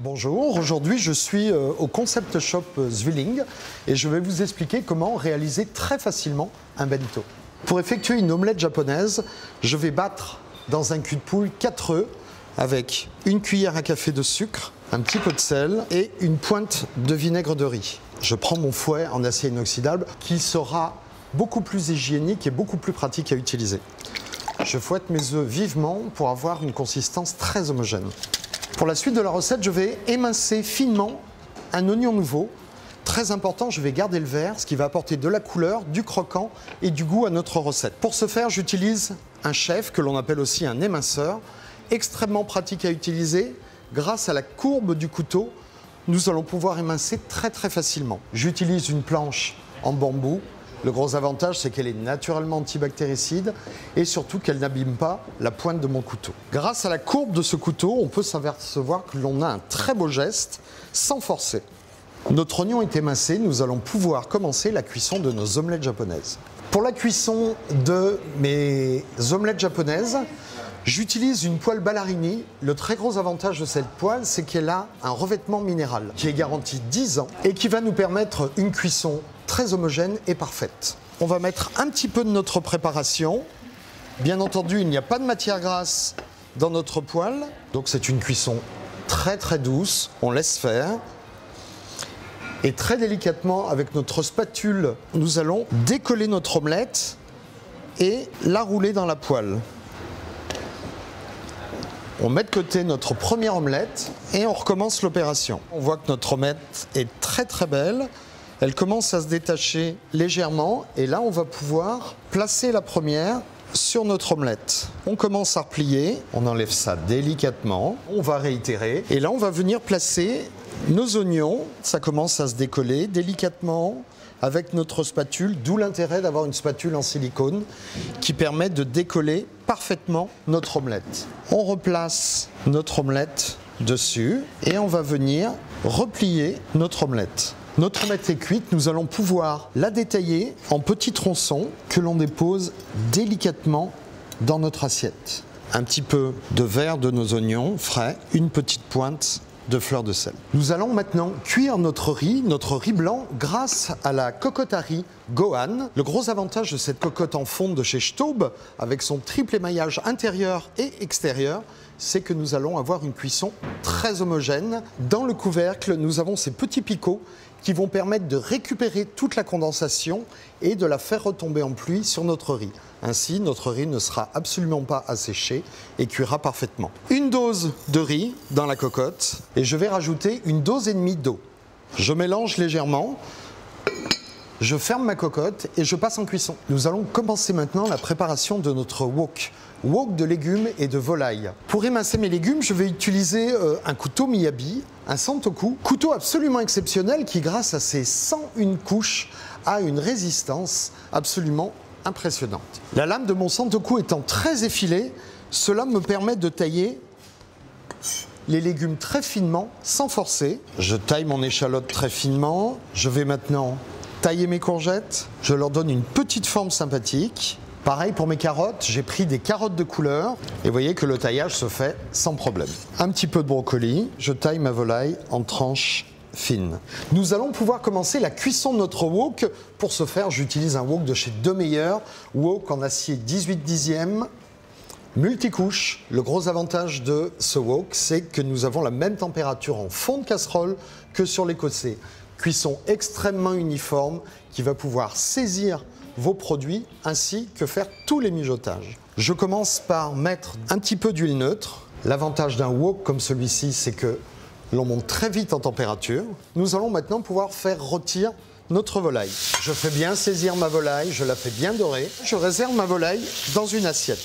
Bonjour, aujourd'hui je suis au Concept Shop Zwilling et je vais vous expliquer comment réaliser très facilement un bento. Pour effectuer une omelette japonaise, je vais battre dans un cul de poule 4 œufs avec une cuillère à café de sucre, un petit peu de sel et une pointe de vinaigre de riz. Je prends mon fouet en acier inoxydable qui sera beaucoup plus hygiénique et beaucoup plus pratique à utiliser. Je fouette mes œufs vivement pour avoir une consistance très homogène. Pour la suite de la recette, je vais émincer finement un oignon nouveau. Très important, je vais garder le vert, ce qui va apporter de la couleur, du croquant et du goût à notre recette. Pour ce faire, j'utilise un chef, que l'on appelle aussi un éminceur, extrêmement pratique à utiliser. Grâce à la courbe du couteau, nous allons pouvoir émincer très facilement. J'utilise une planche en bambou. Le gros avantage, c'est qu'elle est naturellement antibactéricide et surtout qu'elle n'abîme pas la pointe de mon couteau. Grâce à la courbe de ce couteau, on peut s'apercevoir que l'on a un très beau geste sans forcer. Notre oignon est émincé, nous allons pouvoir commencer la cuisson de nos omelettes japonaises. Pour la cuisson de mes omelettes japonaises, j'utilise une poêle Ballarini. Le très gros avantage de cette poêle, c'est qu'elle a un revêtement minéral qui est garanti 10 ans et qui va nous permettre une cuisson très homogène et parfaite. On va mettre un petit peu de notre préparation. Bien entendu, il n'y a pas de matière grasse dans notre poêle, donc c'est une cuisson très douce. On laisse faire. Et très délicatement, avec notre spatule, nous allons décoller notre omelette et la rouler dans la poêle. On met de côté notre première omelette et on recommence l'opération. On voit que notre omelette est très belle. Elle commence à se détacher légèrement et là on va pouvoir placer la première sur notre omelette. On commence à replier, on enlève ça délicatement, on va réitérer et là on va venir placer nos oignons. Ça commence à se décoller délicatement avec notre spatule, d'où l'intérêt d'avoir une spatule en silicone qui permet de décoller parfaitement notre omelette. On replace notre omelette dessus et on va venir replier notre omelette. Notre omelette est cuite, nous allons pouvoir la détailler en petits tronçons que l'on dépose délicatement dans notre assiette. Un petit peu de vert de nos oignons frais, une petite pointe de fleur de sel. Nous allons maintenant cuire notre riz blanc grâce à la cocotte à riz Gohan. Le gros avantage de cette cocotte en fonte de chez Staub, avec son triple émaillage intérieur et extérieur, c'est que nous allons avoir une cuisson très homogène. Dans le couvercle, nous avons ces petits picots qui vont permettre de récupérer toute la condensation et de la faire retomber en pluie sur notre riz. Ainsi, notre riz ne sera absolument pas asséché et cuira parfaitement. Une dose de riz dans la cocotte et je vais rajouter une dose et demie d'eau. Je mélange légèrement, je ferme ma cocotte et je passe en cuisson. Nous allons commencer maintenant la préparation de notre wok. Wok de légumes et de volaille. Pour émincer mes légumes, je vais utiliser un couteau Miyabi, un Santoku. Couteau absolument exceptionnel qui, grâce à ses 101 couches, a une résistance absolument impressionnante. La lame de mon Santoku étant très effilée, cela me permet de tailler les légumes très finement, sans forcer. Je taille mon échalote très finement. Je vais maintenant tailler mes courgettes. Je leur donne une petite forme sympathique. Pareil pour mes carottes, j'ai pris des carottes de couleur et vous voyez que le taillage se fait sans problème. Un petit peu de brocoli, je taille ma volaille en tranches fines. Nous allons pouvoir commencer la cuisson de notre wok. Pour ce faire, j'utilise un wok de chez Demeyer, wok en acier 18 dixièmes, multicouche. Le gros avantage de ce wok, c'est que nous avons la même température en fond de casserole que sur les côtés. Cuisson extrêmement uniforme qui va pouvoir saisir vos produits ainsi que faire tous les mijotages. Je commence par mettre un petit peu d'huile neutre. L'avantage d'un wok comme celui-ci, c'est que l'on monte très vite en température. Nous allons maintenant pouvoir faire rôtir notre volaille. Je fais bien saisir ma volaille, je la fais bien dorer. Je réserve ma volaille dans une assiette.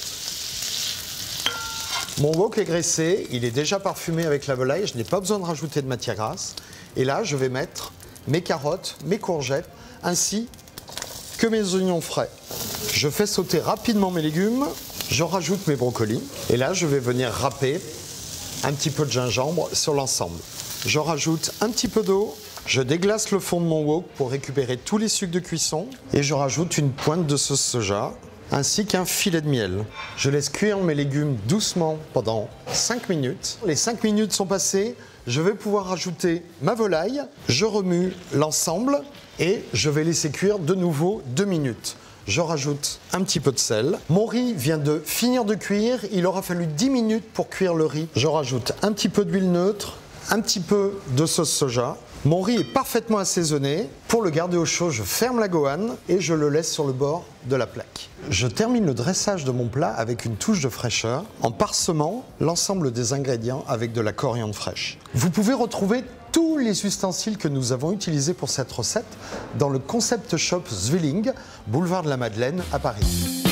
Mon wok est graissé, il est déjà parfumé avec la volaille, je n'ai pas besoin de rajouter de matière grasse. Et là, je vais mettre mes carottes, mes courgettes, ainsi que mes oignons frais. Je fais sauter rapidement mes légumes, je rajoute mes brocolis et là je vais venir râper un petit peu de gingembre sur l'ensemble. Je rajoute un petit peu d'eau, je déglace le fond de mon wok pour récupérer tous les sucs de cuisson et je rajoute une pointe de sauce soja ainsi qu'un filet de miel. Je laisse cuire mes légumes doucement pendant 5 minutes. Les 5 minutes sont passées, je vais pouvoir ajouter ma volaille, je remue l'ensemble et je vais laisser cuire de nouveau 2 minutes. Je rajoute un petit peu de sel. Mon riz vient de finir de cuire, il aura fallu 10 minutes pour cuire le riz. Je rajoute un petit peu d'huile neutre, un petit peu de sauce soja. Mon riz est parfaitement assaisonné. Pour le garder au chaud, je ferme la gohan et je le laisse sur le bord de la plaque. Je termine le dressage de mon plat avec une touche de fraîcheur en parsemant l'ensemble des ingrédients avec de la coriandre fraîche. Vous pouvez retrouver tous les ustensiles que nous avons utilisés pour cette recette dans le concept shop Zwilling, boulevard de la Madeleine à Paris.